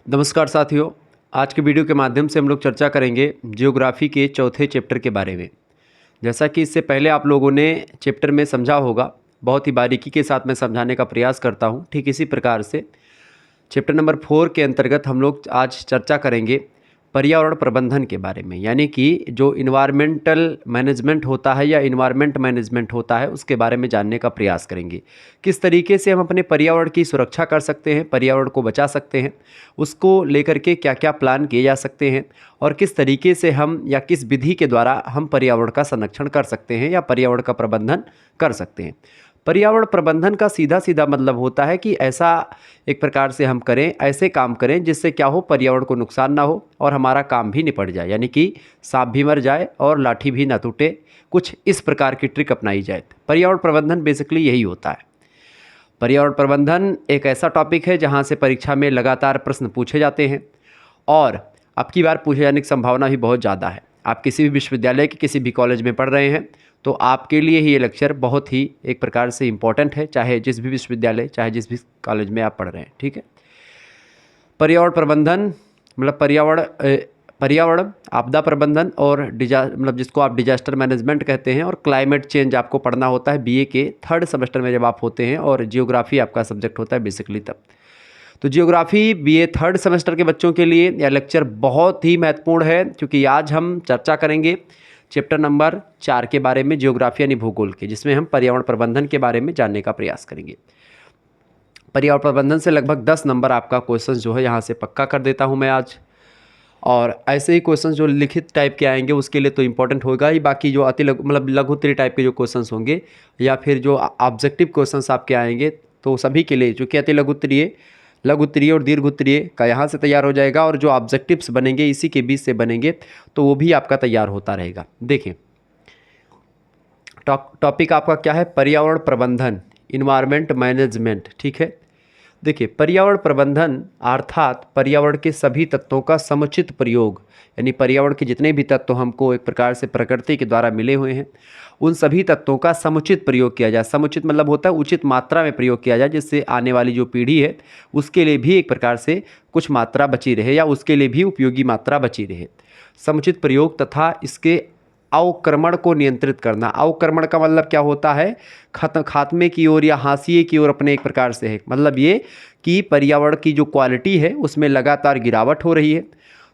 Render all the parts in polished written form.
नमस्कार साथियों। आज के वीडियो के माध्यम से हम लोग चर्चा करेंगे जियोग्राफी के चौथे चैप्टर के बारे में। जैसा कि इससे पहले आप लोगों ने चैप्टर में समझा होगा, बहुत ही बारीकी के साथ मैं समझाने का प्रयास करता हूं। ठीक इसी प्रकार से चैप्टर नंबर 4 के अंतर्गत हम लोग आज चर्चा करेंगे पर्यावरण प्रबंधन के बारे में, यानी कि जो इन्वायरमेंटल मैनेजमेंट होता है या इन्वायरमेंट मैनेजमेंट होता है उसके बारे में जानने का प्रयास करेंगे। किस तरीके से हम अपने पर्यावरण की सुरक्षा कर सकते हैं, पर्यावरण को बचा सकते हैं, उसको लेकर के क्या क्या प्लान किए जा सकते हैं और किस तरीके से हम या किस विधि के द्वारा हम पर्यावरण का संरक्षण कर सकते हैं या पर्यावरण का प्रबंधन कर सकते हैं। पर्यावरण प्रबंधन का सीधा सीधा मतलब होता है कि ऐसा एक प्रकार से हम करें, ऐसे काम करें जिससे क्या हो, पर्यावरण को नुकसान ना हो और हमारा काम भी निपट जाए, यानी कि सांप भी मर जाए और लाठी भी ना टूटे। कुछ इस प्रकार की ट्रिक अपनाई जाए। पर्यावरण प्रबंधन बेसिकली यही होता है। पर्यावरण प्रबंधन एक ऐसा टॉपिक है जहाँ से परीक्षा में लगातार प्रश्न पूछे जाते हैं और अब की बार पूछे जाने की संभावना भी बहुत ज़्यादा है। आप किसी भी विश्वविद्यालय के किसी भी कॉलेज में पढ़ रहे हैं तो आपके लिए ही ये लेक्चर बहुत ही एक प्रकार से इम्पोर्टेंट है, चाहे जिस भी विश्वविद्यालय, चाहे जिस भी कॉलेज में आप पढ़ रहे हैं। ठीक है। पर्यावरण प्रबंधन मतलब पर्यावरण आपदा प्रबंधन और मतलब जिसको आप डिजास्टर मैनेजमेंट कहते हैं, और क्लाइमेट चेंज आपको पढ़ना होता है बीए के 3rd सेमेस्टर में जब आप होते हैं, और जियोग्राफी आपका सब्जेक्ट होता है बेसिकली तब। तो जियोग्राफी बीए 3rd सेमेस्टर के बच्चों के लिए यह लेक्चर बहुत ही महत्वपूर्ण है, क्योंकि आज हम चर्चा करेंगे चैप्टर नंबर 4 के बारे में, जियोग्राफी यानी भूगोल के, जिसमें हम पर्यावरण प्रबंधन के बारे में जानने का प्रयास करेंगे। पर्यावरण प्रबंधन से लगभग 10 नंबर आपका क्वेश्चन जो है यहाँ से पक्का कर देता हूँ मैं आज। और ऐसे ही क्वेश्चन जो लिखित टाइप के आएंगे उसके लिए तो इम्पोर्टेंट होगा ही, बाकी जो अति लघु मतलब लघुत्तरीय टाइप के जो क्वेश्चंस होंगे या फिर जो ऑब्जेक्टिव क्वेश्चंस आपके आएंगे तो सभी के लिए, चूँकि अति लघुत्तरीय और दीर्घोत्तरीय का यहाँ से तैयार हो जाएगा, और जो ऑब्जेक्टिव्स बनेंगे इसी के बीच से बनेंगे, तो वो भी आपका तैयार होता रहेगा। देखें टॉपिक आपका क्या है, पर्यावरण प्रबंधन, इन्वायरमेंट मैनेजमेंट। ठीक है। देखिए, पर्यावरण प्रबंधन अर्थात पर्यावरण के सभी तत्वों का समुचित प्रयोग, यानी पर्यावरण के जितने भी तत्व हमको एक प्रकार से प्रकृति के द्वारा मिले हुए हैं उन सभी तत्वों का समुचित प्रयोग किया जाए। समुचित मतलब होता है उचित मात्रा में प्रयोग किया जाए, जिससे आने वाली जो पीढ़ी है उसके लिए भी एक प्रकार से कुछ मात्रा बची रहे या उसके लिए भी उपयोगी मात्रा बची रहे। समुचित प्रयोग तथा इसके अवक्रमण को नियंत्रित करना। अवक्रमण का मतलब क्या होता है, खात्मे की ओर या हाशिए की ओर अपने एक प्रकार से है। मतलब ये कि पर्यावरण की जो क्वालिटी है उसमें लगातार गिरावट हो रही है,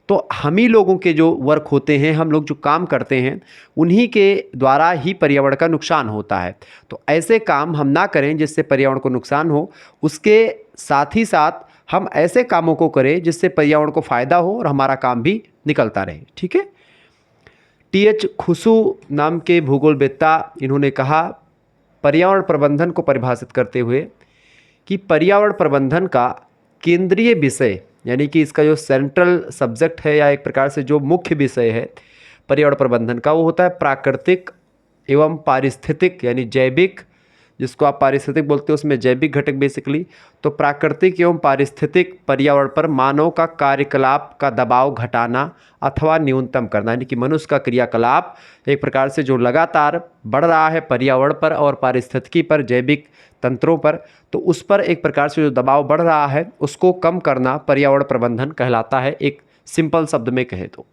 तो हम ही लोगों के जो वर्क होते हैं, हम लोग जो काम करते हैं, उन्हीं के द्वारा ही पर्यावरण का नुकसान होता है। तो ऐसे काम हम ना करें जिससे पर्यावरण को नुकसान हो, उसके साथ ही साथ हम ऐसे कामों को करें जिससे पर्यावरण को फ़ायदा हो और हमारा काम भी निकलता रहे। ठीक है। टी.एच. खुसू नाम के भूगोलवेत्ता, इन्होंने कहा पर्यावरण प्रबंधन को परिभाषित करते हुए कि पर्यावरण प्रबंधन का केंद्रीय विषय, यानी कि इसका जो सेंट्रल सब्जेक्ट है या एक प्रकार से जो मुख्य विषय है पर्यावरण प्रबंधन का, वो होता है प्राकृतिक एवं पारिस्थितिक, यानी जैविक, जिसको आप पारिस्थितिक बोलते हो उसमें जैविक घटक बेसिकली। तो प्राकृतिक एवं पारिस्थितिक पर्यावरण पर मानव का कार्यकलाप का दबाव घटाना अथवा न्यूनतम करना, यानी कि मनुष्य का क्रियाकलाप एक प्रकार से जो लगातार बढ़ रहा है पर्यावरण पर और पारिस्थितिकी पर, जैविक तंत्रों पर, तो उस पर एक प्रकार से जो दबाव बढ़ रहा है उसको कम करना पर्यावरण प्रबंधन कहलाता है। एक सिंपल शब्द में कहे तो,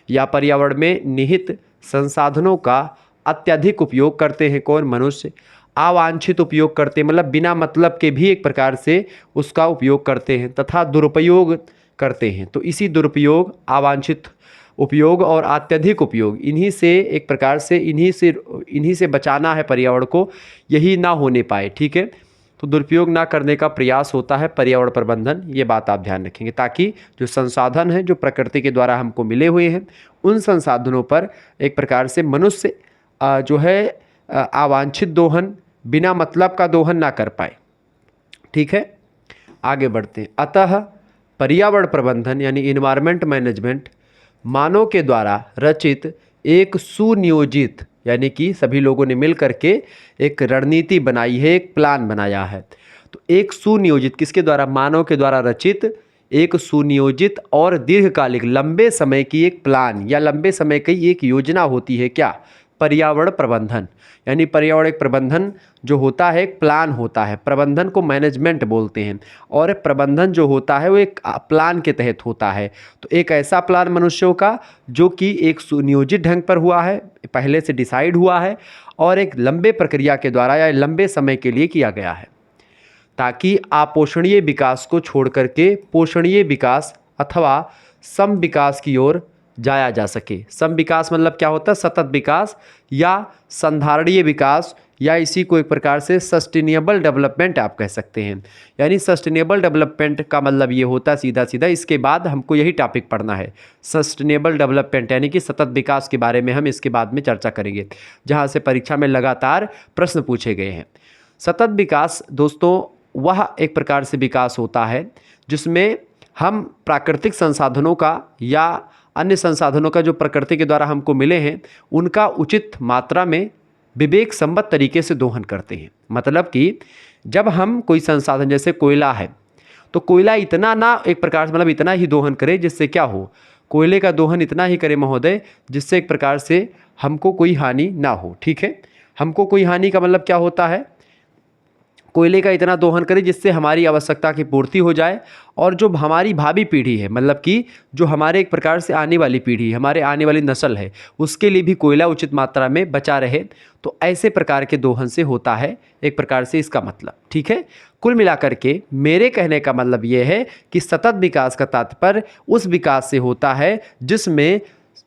या पर्यावरण में निहित संसाधनों का अत्यधिक उपयोग करते हैं कौन, मनुष्य। अवांछित उपयोग करते हैं मतलब बिना मतलब के भी एक प्रकार से उसका उपयोग करते हैं, तथा दुरुपयोग करते हैं। तो इसी दुरुपयोग, अवांछित उपयोग और अत्यधिक उपयोग, इन्हीं से एक प्रकार से इन्हीं से बचाना है पर्यावरण को, यही ना होने पाए। ठीक है। तो दुरुपयोग ना करने का प्रयास होता है पर्यावरण प्रबंधन, ये बात आप ध्यान रखेंगे, ताकि जो संसाधन हैं जो प्रकृति के द्वारा हमको मिले हुए हैं उन संसाधनों पर एक प्रकार से मनुष्य जो है अवांछित दोहन, बिना मतलब का दोहन ना कर पाए। ठीक है। आगे बढ़ते हैं। अतः पर्यावरण प्रबंधन यानी इन्वायरमेंट मैनेजमेंट मानव के द्वारा रचित एक सुनियोजित, यानी कि सभी लोगों ने मिल करके एक रणनीति बनाई है, एक प्लान बनाया है। तो एक सुनियोजित किसके द्वारा, मानव के द्वारा रचित एक सुनियोजित और दीर्घकालिक लंबे समय की एक प्लान या लंबे समय की एक योजना होती है क्या, पर्यावरण प्रबंधन, यानी पर्यावरण एक प्रबंधन जो होता है एक प्लान होता है, प्रबंधन को मैनेजमेंट बोलते हैं, और प्रबंधन जो होता है वो एक प्लान के तहत होता है। तो एक ऐसा प्लान मनुष्यों का जो कि एक सुनियोजित ढंग पर हुआ है, पहले से डिसाइड हुआ है और एक लंबे प्रक्रिया के द्वारा या लंबे समय के लिए किया गया है, ताकि अपोषणीय विकास को छोड़ करके पोषणीय विकास अथवा सम विकास की ओर जाया जा सके। सम विकास मतलब क्या होता है? सतत विकास या संधारणीय विकास, या इसी को एक प्रकार से सस्टेनेबल डेवलपमेंट आप कह सकते हैं। यानी सस्टेनेबल डेवलपमेंट का मतलब ये होता है सीधा सीधा, इसके बाद हमको यही टॉपिक पढ़ना है, सस्टेनेबल डेवलपमेंट यानी कि सतत विकास के बारे में हम इसके बाद में चर्चा करेंगे, जहाँ से परीक्षा में लगातार प्रश्न पूछे गए हैं। सतत विकास दोस्तों वह एक प्रकार से विकास होता है जिसमें हम प्राकृतिक संसाधनों का या अन्य संसाधनों का जो प्रकृति के द्वारा हमको मिले हैं उनका उचित मात्रा में विवेक संबद्ध तरीके से दोहन करते हैं। मतलब कि जब हम कोई संसाधन जैसे कोयला है तो कोयला इतना ना एक प्रकार से मतलब इतना ही दोहन करे जिससे क्या हो, कोयले का दोहन इतना ही करे महोदय जिससे एक प्रकार से हमको कोई हानि ना हो। ठीक है, हमको कोई हानि का मतलब क्या होता है? कोयले का इतना दोहन करें जिससे हमारी आवश्यकता की पूर्ति हो जाए और जो हमारी भावी पीढ़ी है, मतलब कि जो हमारे एक प्रकार से आने वाली पीढ़ी, हमारे आने वाली नस्ल है, उसके लिए भी कोयला उचित मात्रा में बचा रहे। तो ऐसे प्रकार के दोहन से होता है एक प्रकार से इसका मतलब। ठीक है, कुल मिलाकर के मेरे कहने का मतलब ये है कि सतत विकास का तात्पर्य उस विकास से होता है जिसमें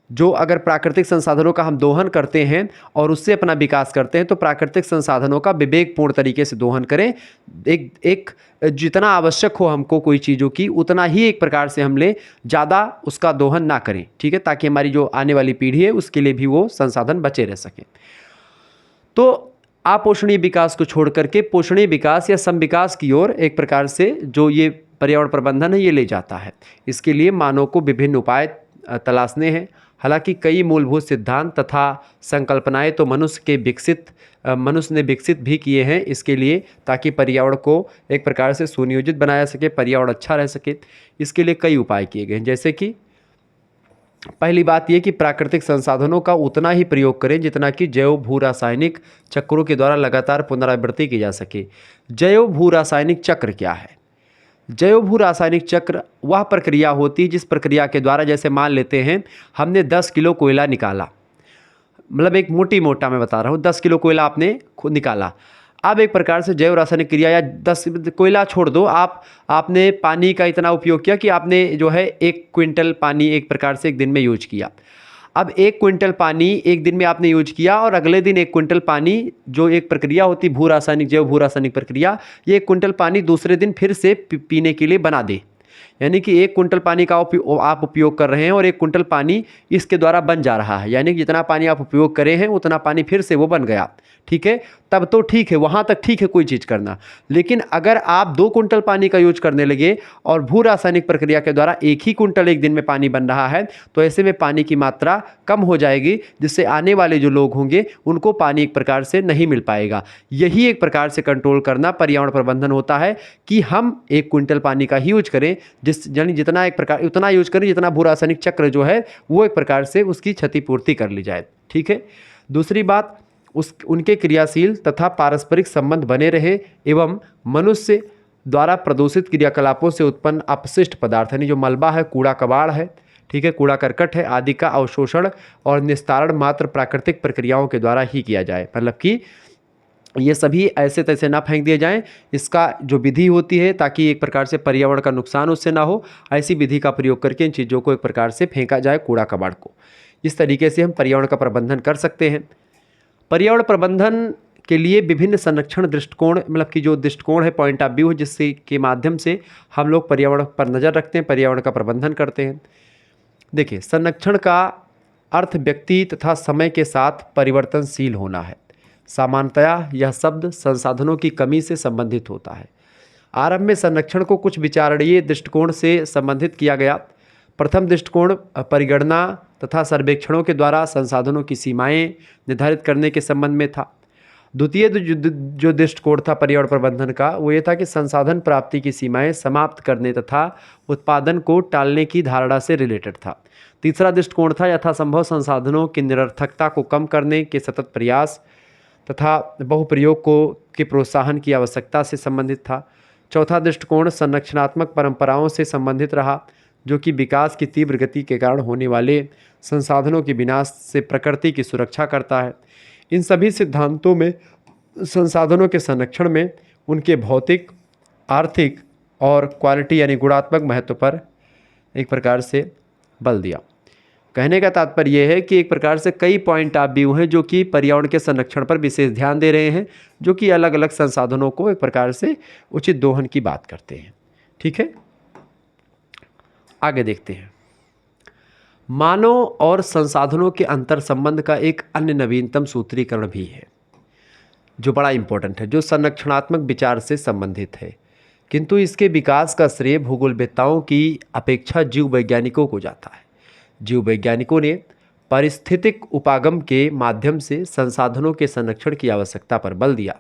जो अगर प्राकृतिक संसाधनों का हम दोहन करते हैं और उससे अपना विकास करते हैं तो प्राकृतिक संसाधनों का विवेकपूर्ण तरीके से दोहन करें। एक जितना आवश्यक हो हमको कोई चीज़ों की उतना ही एक प्रकार से हम लें, ज़्यादा उसका दोहन ना करें। ठीक है, ताकि हमारी जो आने वाली पीढ़ी है उसके लिए भी वो संसाधन बचे रह सकें। तो अपोषणीय विकास को छोड़ करके पोषणीय विकास या सम विकास की ओर एक प्रकार से जो ये पर्यावरण प्रबंधन है ये ले जाता है। इसके लिए मानव को विभिन्न उपाय तलाशने हैं। हालांकि कई मूलभूत सिद्धांत तथा संकल्पनाएं तो मनुष्य ने विकसित भी किए हैं इसके लिए, ताकि पर्यावरण को एक प्रकार से सुनियोजित बनाया सके, पर्यावरण अच्छा रह सके। इसके लिए कई उपाय किए गए हैं, जैसे कि पहली बात यह कि प्राकृतिक संसाधनों का उतना ही प्रयोग करें जितना कि जैव भू रासायनिक चक्रों के द्वारा लगातार पुनरावृत्ति की जा सके। जैव भू रासायनिक चक्र क्या है? जैव भू रासायनिक चक्र वह प्रक्रिया होती है जिस प्रक्रिया के द्वारा, जैसे मान लेते हैं हमने 10 किलो कोयला निकाला, मतलब एक मोटा मैं बता रहा हूँ, 10 किलो कोयला आपने खुद निकाला। अब एक प्रकार से जैव रासायनिक क्रिया या 10 कोयला छोड़ दो, आपने पानी का इतना उपयोग किया कि आपने जो है 1 क्विंटल पानी एक प्रकार से एक दिन में यूज किया। अब 1 क्विंटल पानी एक दिन में आपने यूज किया और अगले दिन 1 क्विंटल पानी, जो एक प्रक्रिया होती भू रासायनिक जैव भू रासायनिक प्रक्रिया, ये 1 क्विंटल पानी दूसरे दिन फिर से पीने के लिए बना दे। यानी कि 1 क्विंटल पानी का आप उपयोग कर रहे हैं और 1 क्विंटल पानी इसके द्वारा बन जा रहा है, यानी कि जितना पानी आप उपयोग करे हैं उतना पानी फिर से वो बन गया। ठीक है, तब तो ठीक है, वहाँ तक ठीक है कोई चीज़ करना। लेकिन अगर आप 2 क्विंटल पानी का यूज करने लगे और भू रासायनिक प्रक्रिया के द्वारा 1 ही क्विंटल एक दिन में पानी बन रहा है, तो ऐसे में पानी की मात्रा कम हो जाएगी, जिससे आने वाले जो लोग होंगे उनको पानी एक प्रकार से नहीं मिल पाएगा। यही एक प्रकार से कंट्रोल करना पर्यावरण प्रबंधन होता है कि हम 1 क्विंटल पानी का ही यूज करें, यानी जितना एक प्रकार उतना यूज करें जितना भू रासायनिक चक्र जो है वो एक प्रकार से उसकी क्षतिपूर्ति कर ली जाए। ठीक है, दूसरी बात उनके क्रियाशील तथा पारस्परिक संबंध बने रहे एवं मनुष्य द्वारा प्रदूषित क्रियाकलापों से उत्पन्न अपशिष्ट पदार्थ, यानी जो मलबा है, कूड़ा कबाड़ है, ठीक है, कूड़ा करकट है आदि का अवशोषण और निस्तारण मात्र प्राकृतिक प्रक्रियाओं के द्वारा ही किया जाए। मतलब कि ये सभी ऐसे तैसे ना फेंक दिए जाएं, इसका जो विधि होती है ताकि एक प्रकार से पर्यावरण का नुकसान उससे ना हो, ऐसी विधि का प्रयोग करके इन चीज़ों को एक प्रकार से फेंका जाए, कूड़ा कबाड़ को। इस तरीके से हम पर्यावरण का प्रबंधन कर सकते हैं। पर्यावरण प्रबंधन के लिए विभिन्न संरक्षण दृष्टिकोण, मतलब कि जो दृष्टिकोण है, पॉइंट ऑफ व्यू है, जिससे के माध्यम से हम लोग पर्यावरण पर नज़र रखते हैं, पर्यावरण का प्रबंधन करते हैं। देखिए, संरक्षण का अर्थ व्यक्ति तथा समय के साथ परिवर्तनशील होना है। सामान्यतया यह शब्द संसाधनों की कमी से संबंधित होता है। आरंभ में संरक्षण को कुछ विचारणीय दृष्टिकोण से संबंधित किया गया। प्रथम दृष्टिकोण परिगणना तथा सर्वेक्षणों के द्वारा संसाधनों की सीमाएं निर्धारित करने के संबंध में था। द्वितीय जो दृष्टिकोण था पर्यावरण प्रबंधन का वो ये था कि संसाधन प्राप्ति की सीमाएं समाप्त करने तथा उत्पादन को टालने की धारणा से रिलेटेड था। तीसरा दृष्टिकोण था यथासंभव संसाधनों की निरर्थकता को कम करने के सतत प्रयास तथा बहुप्रयोग के प्रोत्साहन की आवश्यकता से संबंधित था। चौथा दृष्टिकोण संरक्षणात्मक परंपराओं से संबंधित रहा, जो कि विकास की तीव्र गति के कारण होने वाले संसाधनों के विनाश से प्रकृति की सुरक्षा करता है। इन सभी सिद्धांतों में संसाधनों के संरक्षण में उनके भौतिक, आर्थिक और क्वालिटी यानी गुणात्मक महत्व पर एक प्रकार से बल दिया। कहने का तात्पर्य यह है कि एक प्रकार से कई पॉइंट आप भी हुए हैं जो कि पर्यावरण के संरक्षण पर विशेष ध्यान दे रहे हैं, जो कि अलग अलग संसाधनों को एक प्रकार से उचित दोहन की बात करते हैं। ठीक है, आगे देखते हैं। मानव और संसाधनों के अंतर संबंध का एक अन्य नवीनतम सूत्रीकरण भी है जो बड़ा इंपॉर्टेंट है, जो संरक्षणात्मक विचार से संबंधित है, किंतु इसके विकास का श्रेय भूगोलवेत्ताओं की अपेक्षा जीव वैज्ञानिकों को जाता है। जीव वैज्ञानिकों ने पारिस्थितिक उपागम के माध्यम से संसाधनों के संरक्षण की आवश्यकता पर बल दिया।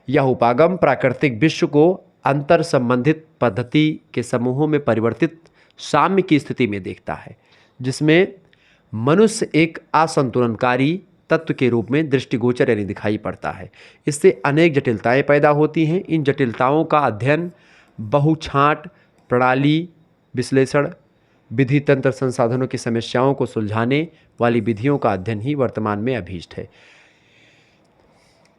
यह उपागम प्राकृतिक विश्व को अंतर संबंधित पद्धति के समूहों में परिवर्तित साम्य की स्थिति में देखता है, जिसमें मनुष्य एक असंतुलनकारी तत्व के रूप में दृष्टिगोचर यानी दिखाई पड़ता है। इससे अनेक जटिलताएं पैदा होती हैं। इन जटिलताओं का अध्ययन बहुछाट प्रणाली विश्लेषण विधि तंत्र संसाधनों की समस्याओं को सुलझाने वाली विधियों का अध्ययन ही वर्तमान में अभीष्ट है।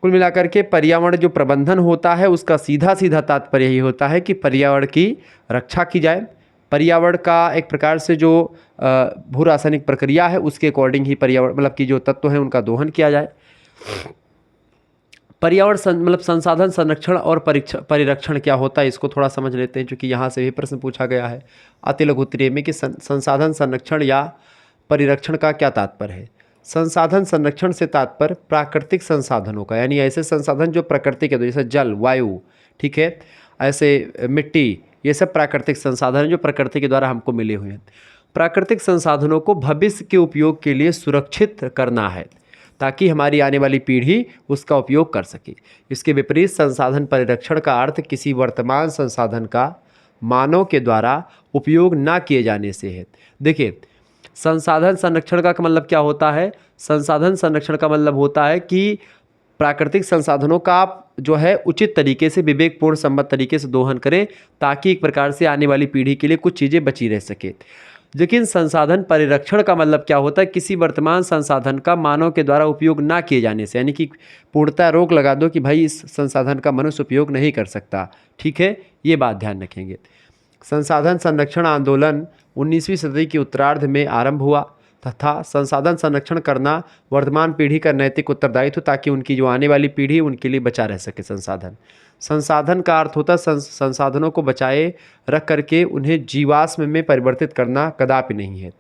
कुल मिलाकर के पर्यावरण जो प्रबंधन होता है उसका सीधा सीधा तात्पर्य यही होता है कि पर्यावरण की रक्षा की जाए। पर्यावरण का एक प्रकार से जो भू रासायनिक प्रक्रिया है उसके अकॉर्डिंग ही पर्यावरण मतलब कि जो तत्व हैं उनका दोहन किया जाए। पर्यावरण मतलब संसाधन संरक्षण और परिरक्षण क्या होता है इसको थोड़ा समझ लेते हैं, क्योंकि यहाँ से भी प्रश्न पूछा गया है अति लघु उत्तरीय में कि संसाधन संरक्षण या परिरक्षण का क्या तात्पर्य है। संसाधन संरक्षण से तात्पर्य प्राकृतिक संसाधनों का, यानी ऐसे संसाधन जो प्रकृति के, जैसे जल, वायु, ठीक है, ऐसे मिट्टी, ये सब प्राकृतिक संसाधन हैं जो प्रकृति के द्वारा हमको मिले हुए हैं। प्राकृतिक संसाधनों को भविष्य के उपयोग के लिए सुरक्षित करना है ताकि हमारी आने वाली पीढ़ी उसका उपयोग कर सके। इसके विपरीत संसाधन परिरक्षण का अर्थ किसी वर्तमान संसाधन का मानव के द्वारा उपयोग ना किए जाने से है। देखिए, संसाधन संरक्षण का मतलब क्या होता है? संसाधन संरक्षण का मतलब होता है कि प्राकृतिक संसाधनों का आप जो है उचित तरीके से विवेकपूर्ण सम्मत तरीके से दोहन करें ताकि एक प्रकार से आने वाली पीढ़ी के लिए कुछ चीज़ें बची रह सके। लेकिन संसाधन परिरक्षण का मतलब क्या होता है? किसी वर्तमान संसाधन का मानव के द्वारा उपयोग ना किए जाने से, यानी कि पूर्णतः रोक लगा दो कि भाई इस संसाधन का मनुष्य उपयोग नहीं कर सकता। ठीक है, ये बात ध्यान रखेंगे। संसाधन संरक्षण आंदोलन 19वीं सदी के उत्तरार्ध में आरंभ हुआ तथा संसाधन संरक्षण करना वर्तमान पीढ़ी का नैतिक उत्तरदायित्व ताकि उनकी जो आने वाली पीढ़ी उनके लिए बचा रह सके। संसाधन का अर्थ होता है संसाधनों को बचाए रख करके उन्हें जीवाश्म में परिवर्तित करना कदापि नहीं है।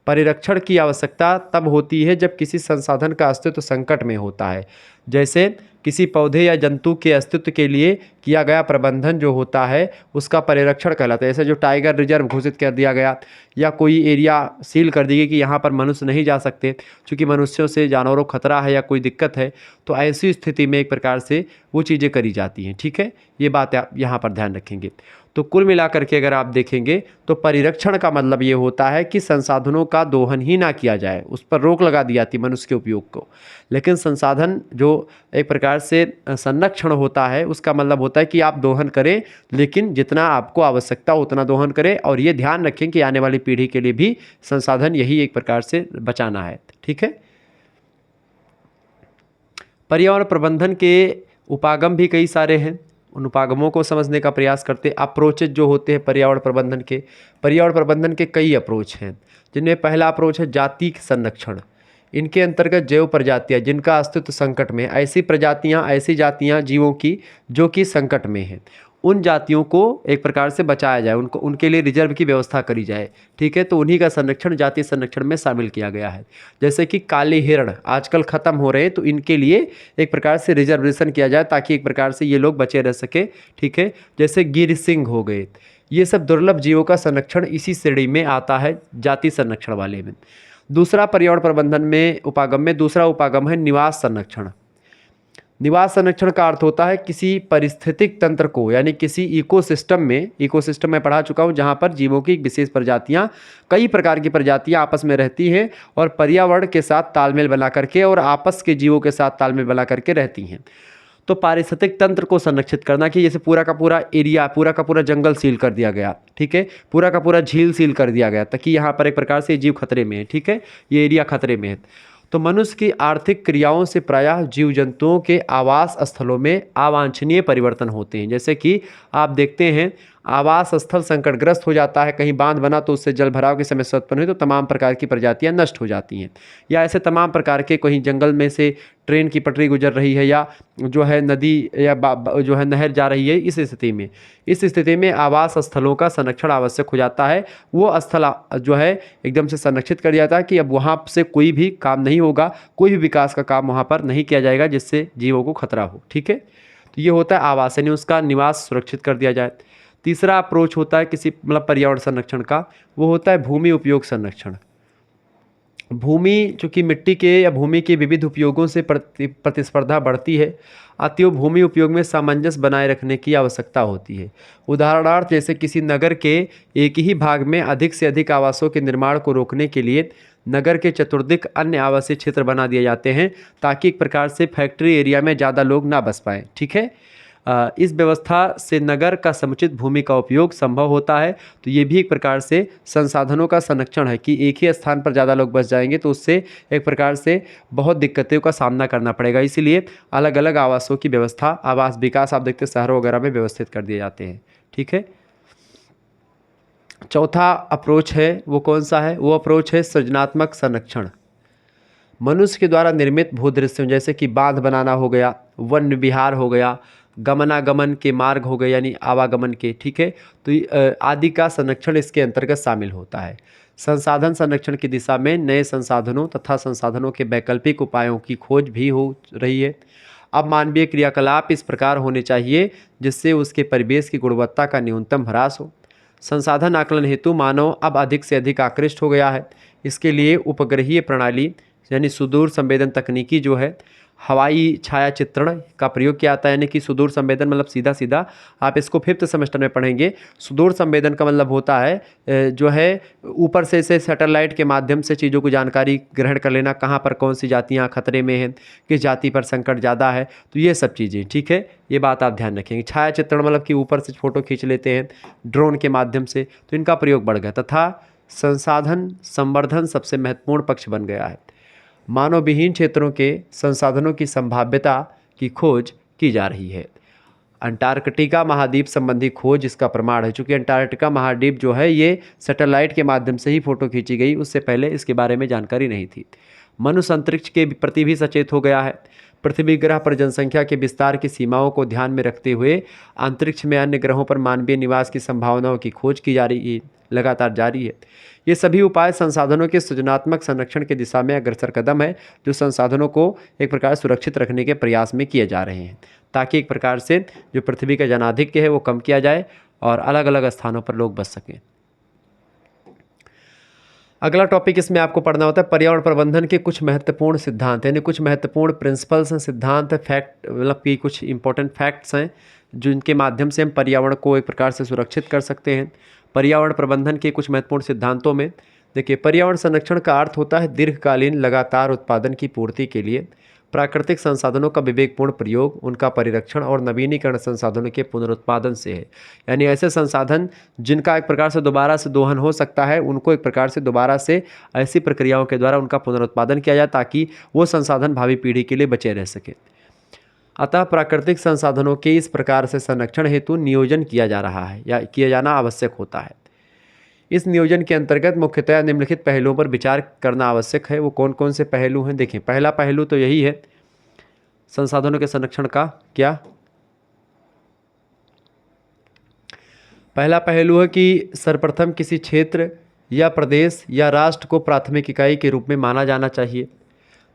परिरक्षण की आवश्यकता तब होती है जब किसी संसाधन का अस्तित्व संकट में होता है, जैसे किसी पौधे या जंतु के अस्तित्व के लिए किया गया प्रबंधन जो होता है उसका परिरक्षण कहलाता है। जैसे जो टाइगर रिजर्व घोषित कर दिया गया या कोई एरिया सील कर दी गई कि यहाँ पर मनुष्य नहीं जा सकते क्योंकि मनुष्यों से जानवरों को खतरा है या कोई दिक्कत है, तो ऐसी स्थिति में एक प्रकार से वो चीज़ें करी जाती हैं। ठीक है, ये बात आप यहाँ पर ध्यान रखेंगे। तो कुल मिलाकर के अगर आप देखेंगे तो परिरक्षण का मतलब ये होता है कि संसाधनों का दोहन ही ना किया जाए, उस पर रोक लगा दी जाती मनुष्य के उपयोग को। लेकिन संसाधन जो एक प्रकार से संरक्षण होता है उसका मतलब होता है कि आप दोहन करें, लेकिन जितना आपको आवश्यकता हो उतना दोहन करें, और ये ध्यान रखें कि आने वाली पीढ़ी के लिए भी संसाधन यही एक प्रकार से बचाना है। ठीक है, पर्यावरण प्रबंधन के उपागम भी कई सारे हैं, उन उपागमों को समझने का प्रयास करते। अप्रोचेज जो होते हैं पर्यावरण प्रबंधन के कई अप्रोच हैं, जिनमें पहला अप्रोच है जाति संरक्षण। इनके अंतर्गत जैव प्रजातियाँ जिनका अस्तित्व संकट में, ऐसी जातियाँ जीवों की जो कि संकट में हैं, उन जातियों को एक प्रकार से बचाया जाए, उनके लिए रिजर्व की व्यवस्था करी जाए। ठीक है, तो उन्हीं का संरक्षण जातीय संरक्षण में शामिल किया गया है। जैसे कि काले हिरण आजकल ख़त्म हो रहे हैं, तो इनके लिए एक प्रकार से रिजर्वेशन किया जाए ताकि एक प्रकार से ये लोग बचे रह सके। ठीक है, जैसे गिर सिंह हो गए, ये सब दुर्लभ जीवों का संरक्षण इसी श्रेणी में आता है, जातीय संरक्षण वाले में। दूसरा पर्यावरण प्रबंधन में उपागम है निवास संरक्षण। निवास संरक्षण का अर्थ होता है किसी पारिस्थितिक तंत्र को, यानी किसी इकोसिस्टम में पढ़ा चुका हूँ जहाँ पर जीवों की विशेष प्रजातियाँ, कई प्रकार की प्रजातियाँ आपस में रहती हैं और पर्यावरण के साथ तालमेल बना करके और आपस के जीवों के साथ तालमेल बना करके रहती हैं। तो पारिस्थितिक तंत्र को संरक्षित करना कि जैसे पूरा का पूरा एरिया, पूरा का पूरा जंगल सील कर दिया गया, ठीक है, पूरा का पूरा झील सील कर दिया गया ताकि यहाँ पर एक प्रकार से जीव खतरे में है, ठीक है, ये एरिया खतरे में है। तो मनुष्य की आर्थिक क्रियाओं से प्रायः जीव जंतुओं के आवास स्थलों में अवांछनीय परिवर्तन होते हैं। जैसे कि आप देखते हैं आवास स्थल संकटग्रस्त हो जाता है, कहीं बांध बना तो उससे जल भराव की समस्या उत्पन्न हुई तो तमाम प्रकार की प्रजातियां नष्ट हो जाती हैं। या ऐसे तमाम प्रकार के, कहीं जंगल में से ट्रेन की पटरी गुजर रही है या जो है नदी या जो है नहर जा रही है, इस स्थिति में आवास स्थलों का संरक्षण आवश्यक हो जाता है। वो स्थल जो है एकदम से संरक्षित कर दिया जाता है कि अब वहाँ से कोई भी काम नहीं होगा, कोई भी विकास का काम वहाँ पर नहीं किया जाएगा जिससे जीवों को खतरा हो, ठीक है। तो ये होता है आवास, यानी उसका निवास सुरक्षित कर दिया जाए। तीसरा अप्रोच होता है किसी मतलब पर्यावरण संरक्षण का, वो होता है भूमि उपयोग संरक्षण। भूमि चूँकि मिट्टी के या भूमि के विविध उपयोगों से प्रतिस्पर्धा बढ़ती है, अतएव भूमि उपयोग में सामंजस्य बनाए रखने की आवश्यकता होती है। उदाहरणार्थ जैसे किसी नगर के एक ही भाग में अधिक से अधिक आवासों के निर्माण को रोकने के लिए नगर के चतुर्दिक अन्य आवासीय क्षेत्र बना दिए जाते हैं ताकि एक प्रकार से फैक्ट्री एरिया में ज़्यादा लोग ना बस पाएँ, ठीक है। इस व्यवस्था से नगर का समुचित भूमि का उपयोग संभव होता है। तो ये भी एक प्रकार से संसाधनों का संरक्षण है कि एक ही स्थान पर ज़्यादा लोग बस जाएंगे तो उससे एक प्रकार से बहुत दिक्कतों का सामना करना पड़ेगा। इसीलिए अलग अलग आवासों की व्यवस्था, आवास विकास आप देखते शहरों वगैरह में व्यवस्थित कर दिए जाते हैं, ठीक है। चौथा अप्रोच है वो कौन सा है? वो अप्रोच है सृजनात्मक संरक्षण। मनुष्य के द्वारा निर्मित भूदृश्यों जैसे कि बांध बनाना हो गया, वन विहार हो गया, गमनागमन के मार्ग हो गए यानी आवागमन के, ठीक है, तो आदि का संरक्षण इसके अंतर्गत शामिल होता है। संसाधन संरक्षण की दिशा में नए संसाधनों तथा संसाधनों के वैकल्पिक उपायों की खोज भी हो रही है। अब मानवीय क्रियाकलाप इस प्रकार होने चाहिए जिससे उसके परिवेश की गुणवत्ता का न्यूनतम ह्रास हो। संसाधन आकलन हेतु मानव अब अधिक से अधिक आकृष्ट हो गया है। इसके लिए उपग्रहीय प्रणाली यानी सुदूर संवेदन तकनीकी जो है, हवाई छाया चित्रण का प्रयोग किया जाता है। यानी कि सुदूर संवेदन मतलब सीधा सीधा आप इसको 5th सेमेस्टर में पढ़ेंगे। सुदूर संवेदन का मतलब होता है जो है ऊपर से सैटेलाइट के माध्यम से चीज़ों की जानकारी ग्रहण कर लेना, कहाँ पर कौन सी जातियाँ खतरे में हैं, किस जाति पर संकट ज़्यादा है, तो ये सब चीज़ें, ठीक है, ये बात आप ध्यान रखेंगे। छाया चित्रण मतलब कि ऊपर से फ़ोटो खींच लेते हैं ड्रोन के माध्यम से, तो इनका प्रयोग बढ़ गया। तथा संसाधन संवर्धन सबसे महत्वपूर्ण पक्ष बन गया है। मानव विहीन क्षेत्रों के संसाधनों की संभाव्यता की खोज की जा रही है। अंटार्कटिका महाद्वीप संबंधी खोज इसका प्रमाण है। चूँकि अंटार्कटिका महाद्वीप जो है ये सैटेलाइट के माध्यम से ही फ़ोटो खींची गई, उससे पहले इसके बारे में जानकारी नहीं थी। मनुष्य अंतरिक्ष के प्रति भी सचेत हो गया है। पृथ्वी ग्रह पर जनसंख्या के विस्तार की सीमाओं को ध्यान में रखते हुए अंतरिक्ष में अन्य ग्रहों पर मानवीय निवास की संभावनाओं की खोज की जा रही है, लगातार जारी है। ये सभी उपाय संसाधनों के सृजनात्मक संरक्षण की दिशा में अग्रसर कदम है जो संसाधनों को एक प्रकार सुरक्षित रखने के प्रयास में किए जा रहे हैं ताकि एक प्रकार से जो पृथ्वी का जनाधिक्य है वो कम किया जाए और अलग अलग स्थानों पर लोग बस सकें। अगला टॉपिक इसमें आपको पढ़ना होता है पर्यावरण प्रबंधन के कुछ महत्वपूर्ण सिद्धांत, यानी कुछ महत्वपूर्ण प्रिंसिपल्स हैं, सिद्धांत, फैक्ट, मतलब कि कुछ इंपॉर्टेंट फैक्ट्स हैं जिनके माध्यम से हम पर्यावरण को एक प्रकार से सुरक्षित कर सकते हैं। पर्यावरण प्रबंधन के कुछ महत्वपूर्ण सिद्धांतों में देखिए, पर्यावरण संरक्षण का अर्थ होता है दीर्घकालीन लगातार उत्पादन की पूर्ति के लिए प्राकृतिक संसाधनों का विवेकपूर्ण प्रयोग, उनका परिरक्षण और नवीनीकरण संसाधनों के पुनरुत्पादन से है। यानी ऐसे संसाधन जिनका एक प्रकार से दोबारा से दोहन हो सकता है, उनको एक प्रकार से दोबारा से ऐसी प्रक्रियाओं के द्वारा उनका पुनरुत्पादन किया जाए ताकि वो संसाधन भावी पीढ़ी के लिए बचे रह सके। अतः प्राकृतिक संसाधनों के इस प्रकार से संरक्षण हेतु नियोजन किया जा रहा है या किया जाना आवश्यक होता है। इस नियोजन के अंतर्गत मुख्यतः निम्नलिखित पहलुओं पर विचार करना आवश्यक है। वो कौन कौन से पहलू हैं? देखें, पहला पहलू तो यही है संसाधनों के संरक्षण का। क्या पहला पहलू है कि सर्वप्रथम किसी क्षेत्र या प्रदेश या राष्ट्र को प्राथमिक इकाई के रूप में माना जाना चाहिए।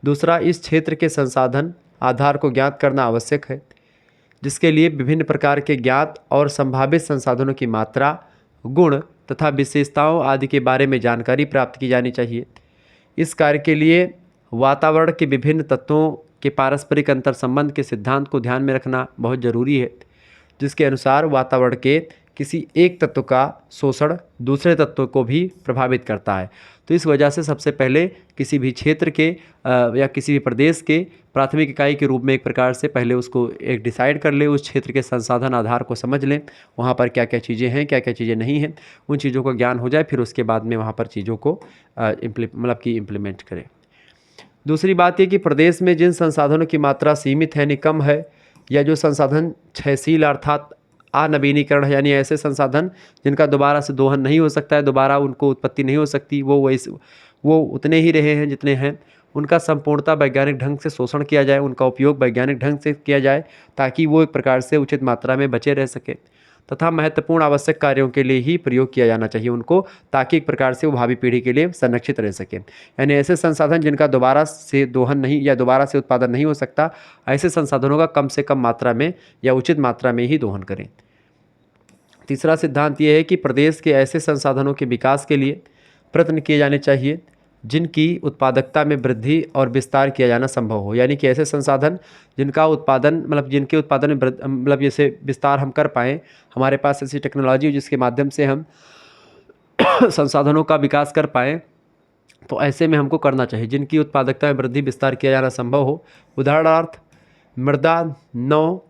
दूसरा, इस क्षेत्र के संसाधन आधार को ज्ञात करना आवश्यक है जिसके लिए विभिन्न प्रकार के ज्ञात और संभावित संसाधनों की मात्रा, गुण तथा विशेषताओं आदि के बारे में जानकारी प्राप्त की जानी चाहिए। इस कार्य के लिए वातावरण के विभिन्न तत्वों के पारस्परिक अंतर संबंध के सिद्धांत को ध्यान में रखना बहुत ज़रूरी है, जिसके अनुसार वातावरण के किसी एक तत्व का शोषण दूसरे तत्व को भी प्रभावित करता है। तो इस वजह से सबसे पहले किसी भी क्षेत्र के या किसी भी प्रदेश के प्राथमिक इकाई के रूप में एक प्रकार से पहले उसको एक डिसाइड कर ले, उस क्षेत्र के संसाधन आधार को समझ लें, वहाँ पर क्या क्या चीज़ें हैं, क्या क्या चीज़ें नहीं हैं, उन चीज़ों का ज्ञान हो जाए, फिर उसके बाद में वहाँ पर चीज़ों को इम्प्लीमेंट करें। दूसरी बात ये कि प्रदेश में जिन संसाधनों की मात्रा सीमित है यानी कम है, या जो संसाधन क्षयशील अर्थात अनवीनीकरण है, यानी ऐसे संसाधन जिनका दोबारा से दोहन नहीं हो सकता है, दोबारा उनको उत्पत्ति नहीं हो सकती, वो उतने ही रहे हैं जितने हैं, उनका संपूर्णता वैज्ञानिक ढंग से शोषण किया जाए, उनका उपयोग वैज्ञानिक ढंग से किया जाए ताकि वो एक प्रकार से उचित मात्रा में बचे रह सके, तथा महत्वपूर्ण आवश्यक कार्यों के लिए ही प्रयोग किया जाना चाहिए उनको, ताकि एक प्रकार से वो भावी पीढ़ी के लिए संरक्षित रह सके। यानी ऐसे संसाधन जिनका दोबारा से दोहन नहीं या दोबारा से उत्पादन नहीं हो सकता, ऐसे संसाधनों का कम से कम मात्रा में या उचित मात्रा में ही दोहन करें। तीसरा सिद्धांत ये है कि प्रदेश के ऐसे संसाधनों के विकास के लिए प्रयत्न किए जाने चाहिए जिनकी उत्पादकता में वृद्धि और विस्तार किया जाना संभव हो, यानी कि ऐसे संसाधन जिनका उत्पादन जिनके उत्पादन में जैसे विस्तार हम कर पाएँ, हमारे पास ऐसी टेक्नोलॉजी हो जिसके माध्यम से हम संसाधनों का विकास कर पाएँ, तो ऐसे में हमको करना चाहिए जिनकी उत्पादकता में वृद्धि विस्तार किया जाना संभव हो। उदाहरणार्थ मृदा नौ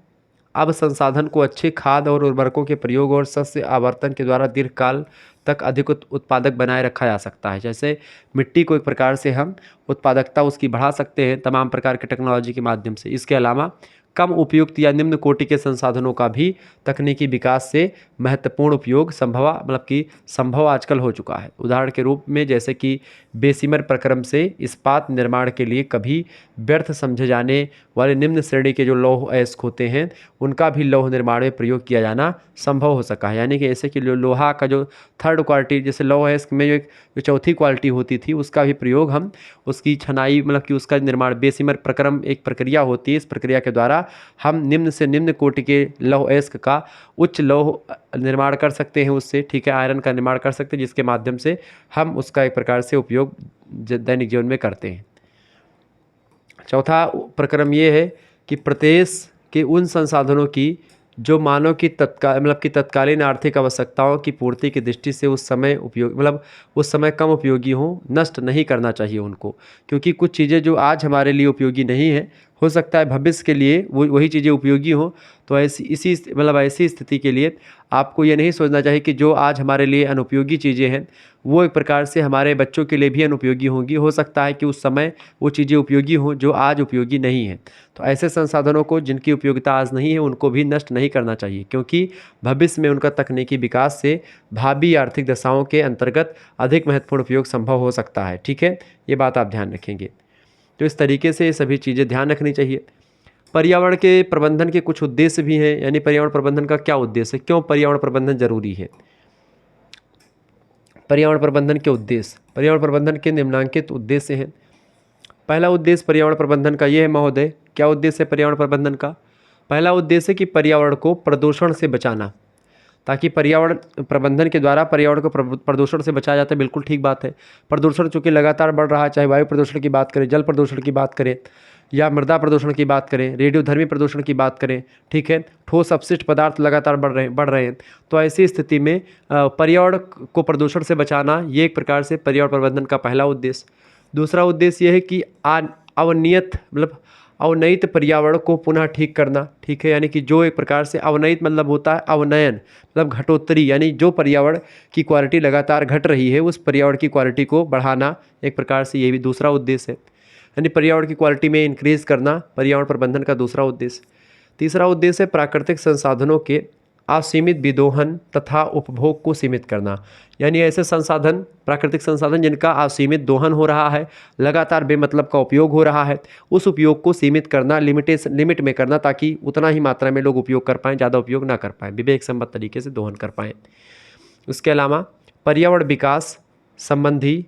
अब संसाधन को अच्छे खाद और उर्वरकों के प्रयोग और सस्य आवर्तन के द्वारा दीर्घकाल तक अधिक उत्पादक बनाए रखा जा सकता है। जैसे मिट्टी को एक प्रकार से हम उत्पादकता उसकी बढ़ा सकते हैं तमाम प्रकार के टेक्नोलॉजी के माध्यम से। इसके अलावा कम उपयुक्त या निम्न कोटि के संसाधनों का भी तकनीकी विकास से महत्वपूर्ण उपयोग संभव आजकल हो चुका है। उदाहरण के रूप में जैसे कि बेसिमर प्रक्रम से इस्पात निर्माण के लिए कभी व्यर्थ समझे जाने वाले निम्न श्रेणी के जो लौह अयस्क होते हैं उनका भी लौह निर्माण में प्रयोग किया जाना संभव हो सका है। यानी कि ऐसे कि लोहा का जो थर्ड क्वालिटी, जैसे लौह अयस्क में जो चौथी क्वालिटी होती थी उसका भी प्रयोग हम उसकी छनाई कि उसका निर्माण बेसिमर प्रक्रम एक प्रक्रिया होती है, इस प्रक्रिया के द्वारा हम निम्न से निम्न कोटि के लौह अयस्क का उच्च लौह निर्माण कर सकते हैं उससे, ठीक है, आयरन का निर्माण कर सकते हैं, जिसके माध्यम से हम उसका एक प्रकार से उपयोग दैनिक जीवन में करते हैं। चौथा प्रक्रम ये है कि प्रदेश के उन संसाधनों की जो मानव की तत्कालीन आर्थिक आवश्यकताओं की पूर्ति की दृष्टि से उस समय कम उपयोगी हों, नष्ट नहीं करना चाहिए उनको, क्योंकि कुछ चीज़ें जो आज हमारे लिए उपयोगी नहीं है, हो सकता है भविष्य के लिए वही चीज़ें उपयोगी हों। तो ऐसी स्थिति के लिए आपको ये नहीं सोचना चाहिए कि जो आज हमारे लिए अनुपयोगी चीज़ें हैं वो एक प्रकार से हमारे बच्चों के लिए भी अनुपयोगी होंगी। हो सकता है कि उस समय वो चीज़ें उपयोगी हों जो आज उपयोगी नहीं हैं। तो ऐसे संसाधनों को जिनकी उपयोगिता आज नहीं है उनको भी नष्ट नहीं करना चाहिए, क्योंकि भविष्य में उनका तकनीकी विकास से भावी आर्थिक दशाओं के अंतर्गत अधिक महत्वपूर्ण उपयोग संभव हो सकता है। ठीक है, ये बात आप ध्यान रखेंगे। तो इस तरीके से ये सभी चीज़ें ध्यान रखनी चाहिए। पर्यावरण के प्रबंधन के कुछ उद्देश्य भी हैं, यानी पर्यावरण प्रबंधन का क्या उद्देश्य है, क्यों पर्यावरण प्रबंधन जरूरी है। पर्यावरण प्रबंधन के उद्देश्य, पर्यावरण प्रबंधन के निम्नलिखित उद्देश्य हैं। पहला उद्देश्य पर्यावरण प्रबंधन का ये है महोदय, क्या उद्देश्य है पर्यावरण प्रबंधन का। पहला उद्देश्य कि पर्यावरण को प्रदूषण से बचाना, ताकि पर्यावरण प्रबंधन के द्वारा पर्यावरण को प्रदूषण से बचाया जाता है। बिल्कुल ठीक बात है। प्रदूषण चूँकि लगातार बढ़ रहा है, चाहे वायु प्रदूषण की बात करें, जल प्रदूषण की बात करें या मृदा प्रदूषण की बात करें, रेडियोधर्मी प्रदूषण की बात करें, ठीक है, ठोस अपशिष्ट पदार्थ लगातार बढ़ रहे हैं। तो ऐसी स्थिति में पर्यावरण को प्रदूषण से बचाना ये एक प्रकार से पर्यावरण प्रबंधन का पहला उद्देश्य। दूसरा उद्देश्य ये है कि अवनयित पर्यावरण को पुनः ठीक करना, ठीक है, यानी कि जो एक प्रकार से अवनयित होता है अवनयन, घटोत्तरी, यानी जो पर्यावरण की क्वालिटी लगातार घट रही है उस पर्यावरण की क्वालिटी को बढ़ाना, एक प्रकार से ये भी दूसरा उद्देश्य है, यानी पर्यावरण की क्वालिटी में इंक्रीज करना पर्यावरण प्रबंधन का दूसरा उद्देश्य। तीसरा उद्देश्य है प्राकृतिक संसाधनों के असीमित विदोहन तथा उपभोग को सीमित करना, यानी ऐसे संसाधन, प्राकृतिक संसाधन जिनका असीमित दोहन हो रहा है, लगातार बेमतलब का उपयोग हो रहा है, उस उपयोग को सीमित करना, लिमिट में करना, ताकि उतना ही मात्रा में लोग उपयोग कर पाएँ, ज़्यादा उपयोग ना कर पाएँ, विवेक सम्मत तरीके से दोहन कर पाएँ। उसके अलावा पर्यावरण विकास संबंधी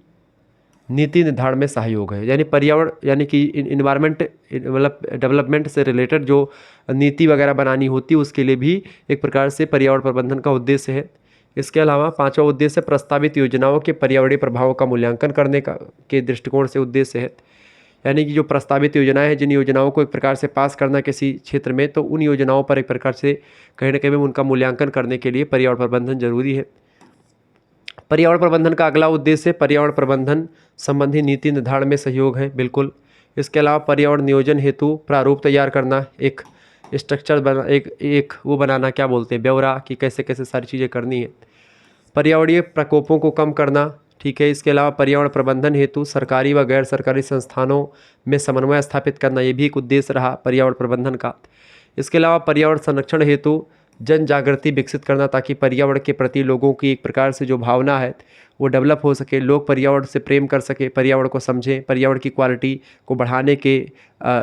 नीति निर्धारण में सहयोग है, यानी पर्यावरण यानी कि इन्वायरमेंट डेवलपमेंट से रिलेटेड जो नीति वगैरह बनानी होती है उसके लिए भी एक प्रकार से पर्यावरण प्रबंधन का उद्देश्य है। इसके अलावा पांचवा उद्देश्य प्रस्तावित योजनाओं के पर्यावरणीय प्रभावों का मूल्यांकन करने के दृष्टिकोण से उद्देश्य है, यानी कि जो प्रस्तावित योजनाएं हैं, जिन योजनाओं को एक प्रकार से पास करना किसी क्षेत्र में, तो उन योजनाओं पर एक प्रकार से कहीं ना कहीं उनका मूल्यांकन करने के लिए पर्यावरण प्रबंधन जरूरी है। पर्यावरण प्रबंधन का अगला उद्देश्य पर्यावरण प्रबंधन संबंधी नीति निर्धारण में सहयोग है, बिल्कुल। इसके अलावा पर्यावरण नियोजन हेतु प्रारूप तैयार करना, एक स्ट्रक्चर बना, एक वो बनाना, क्या बोलते हैं, ब्यौरा, कि कैसे कैसे सारी चीज़ें करनी है। पर्यावरणीय प्रकोपों को कम करना, ठीक है। इसके अलावा पर्यावरण प्रबंधन हेतु सरकारी व गैर सरकारी संस्थानों में समन्वय स्थापित करना, ये भी एक उद्देश्य रहा पर्यावरण प्रबंधन का। इसके अलावा पर्यावरण संरक्षण हेतु जन जागृति विकसित करना, ताकि पर्यावरण के प्रति लोगों की एक प्रकार से जो भावना है वो डेवलप हो सके, लोग पर्यावरण से प्रेम कर सके, पर्यावरण को समझें, पर्यावरण की क्वालिटी को बढ़ाने के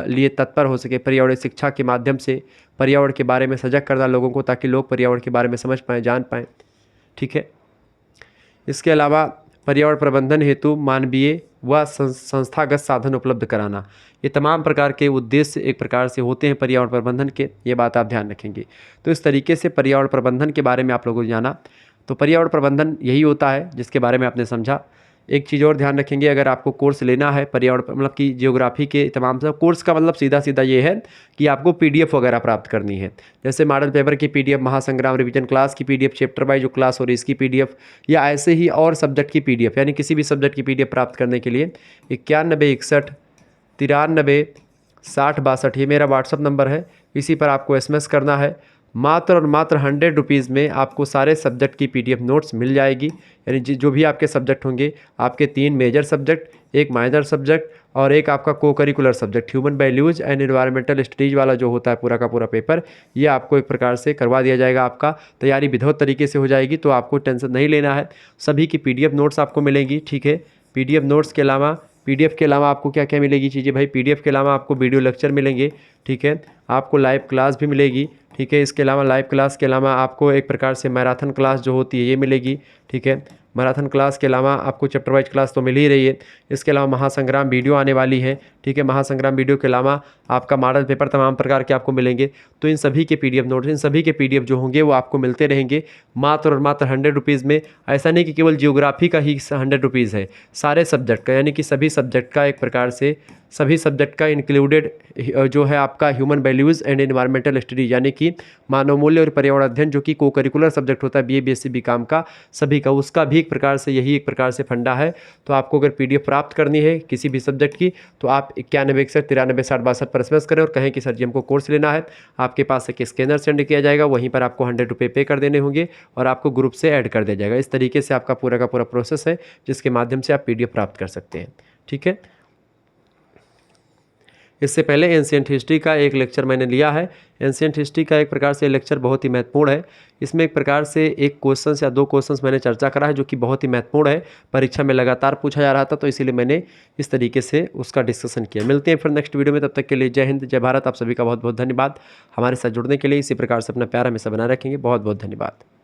लिए तत्पर हो सके। पर्यावरण शिक्षा के माध्यम से पर्यावरण के बारे में सजग करना लोगों को, ताकि लोग पर्यावरण के बारे में समझ पाएँ, जान पाएँ, ठीक है। इसके अलावा पर्यावरण प्रबंधन हेतु मानवीय व संस्थागत साधन उपलब्ध कराना, ये तमाम प्रकार के उद्देश्य एक प्रकार से होते हैं पर्यावरण प्रबंधन के, ये बात आप ध्यान रखेंगे। तो इस तरीके से पर्यावरण प्रबंधन के बारे में आप लोगों को जाना। तो पर्यावरण प्रबंधन यही होता है जिसके बारे में आपने समझा। एक चीज़ और ध्यान रखेंगे, अगर आपको कोर्स लेना है पर्यावरण मतलब कि जियोग्राफी के तमाम सब कोर्स का मतलब सीधा सीधा ये है कि आपको पीडीएफ वगैरह प्राप्त करनी है, जैसे मॉडल पेपर की पीडीएफ, महासंग्राम रिवीजन क्लास की पीडीएफ, चैप्टर वाइज जो क्लास हो रही है इसकी पीडीएफ, या ऐसे ही और सब्जेक्ट की पीडीएफ, यानी किसी भी सब्जेक्ट की पीडीएफ प्राप्त करने के लिए 9161936062, ये मेरा व्हाट्सअप नंबर है, इसी पर आपको SMS करना है। मात्र और मात्र 100 रुपीज़ में आपको सारे सब्जेक्ट की पीडीएफ नोट्स मिल जाएगी। यानी जो भी आपके सब्जेक्ट होंगे, आपके 3 मेजर सब्जेक्ट, एक माइनर सब्जेक्ट और एक आपका को curricular subject, human values and environmental studies वाला जो होता है पूरा का पूरा पेपर, ये आपको एक प्रकार से करवा दिया जाएगा। आपका तैयारी विधिवत तरीके से हो जाएगी, तो आपको टेंशन नहीं लेना है। सभी की पीडीएफ नोट्स आपको मिलेंगी, ठीक है। पीडीएफ नोट्स के अलावा आपको क्या क्या मिलेगी चीज़ें भाई, पीडीएफ के अलावा आपको वीडियो लेक्चर मिलेंगे, ठीक है। आपको लाइव क्लास भी मिलेगी, ठीक है। इसके अलावा लाइव क्लास के अलावा आपको एक प्रकार से मैराथन क्लास जो होती है ये मिलेगी, ठीक है। मैराथन क्लास के अलावा आपको चैप्टर वाइज क्लास तो मिल ही रही है। इसके अलावा महासंग्राम वीडियो आने वाली है, ठीक है। महासंग्राम वीडियो के अलावा आपका मॉडल पेपर तमाम प्रकार के आपको मिलेंगे। तो इन सभी के पीडीएफ नोट्स, इन सभी के पीडीएफ जो होंगे वो आपको मिलते रहेंगे मात्र और मात्र 100 रुपीज़ में। ऐसा नहीं कि केवल जियोग्राफी का ही 100 रुपीज़ है, सारे सब्जेक्ट का, यानी कि सभी सब्जेक्ट का एक प्रकार से सभी सब्जेक्ट का इंक्लूडेड जो है आपका human values and environmental study, यानी कि मानव मूल्य और पर्यावरण अध्ययन, जो कि को करिकुलर सब्जेक्ट होता है BA BSc BCom का, सभी का, उसका भी एक प्रकार से यही एक प्रकार से फंडा है। तो आपको अगर पीडीएफ प्राप्त करनी है किसी भी सब्जेक्ट की, तो आप 9161936062 पर SMS करें और कहें कि सर जी हमको कोर्स लेना है। आपके पास एक स्कैनर सेंड किया जाएगा, वहीं पर आपको 100 रुपये पे कर देने होंगे और आपको ग्रुप से ऐड कर दिया जाएगा। इस तरीके से आपका पूरा का पूरा प्रोसेस है, जिसके माध्यम से आप पीडीएफ प्राप्त कर सकते हैं, ठीक है। इससे पहले एंशिएंट हिस्ट्री का एक लेक्चर मैंने लिया है। एंशिएंट हिस्ट्री का एक प्रकार से लेक्चर बहुत ही महत्वपूर्ण है। इसमें एक प्रकार से एक क्वेश्चन या 2 क्वेश्चंस मैंने चर्चा करा है, जो कि बहुत ही महत्वपूर्ण है, परीक्षा में लगातार पूछा जा रहा था, तो इसीलिए मैंने इस तरीके से उसका डिस्कशन किया। मिलते हैं फिर नेक्स्ट वीडियो में, तब तक के लिए जय हिंद, जय भारत। आप सभी का बहुत बहुत धन्यवाद। हमारे साथ जुड़ने के लिए इसी प्रकार से अपना प्यार हमेशा बनाए रखेंगे। बहुत बहुत धन्यवाद।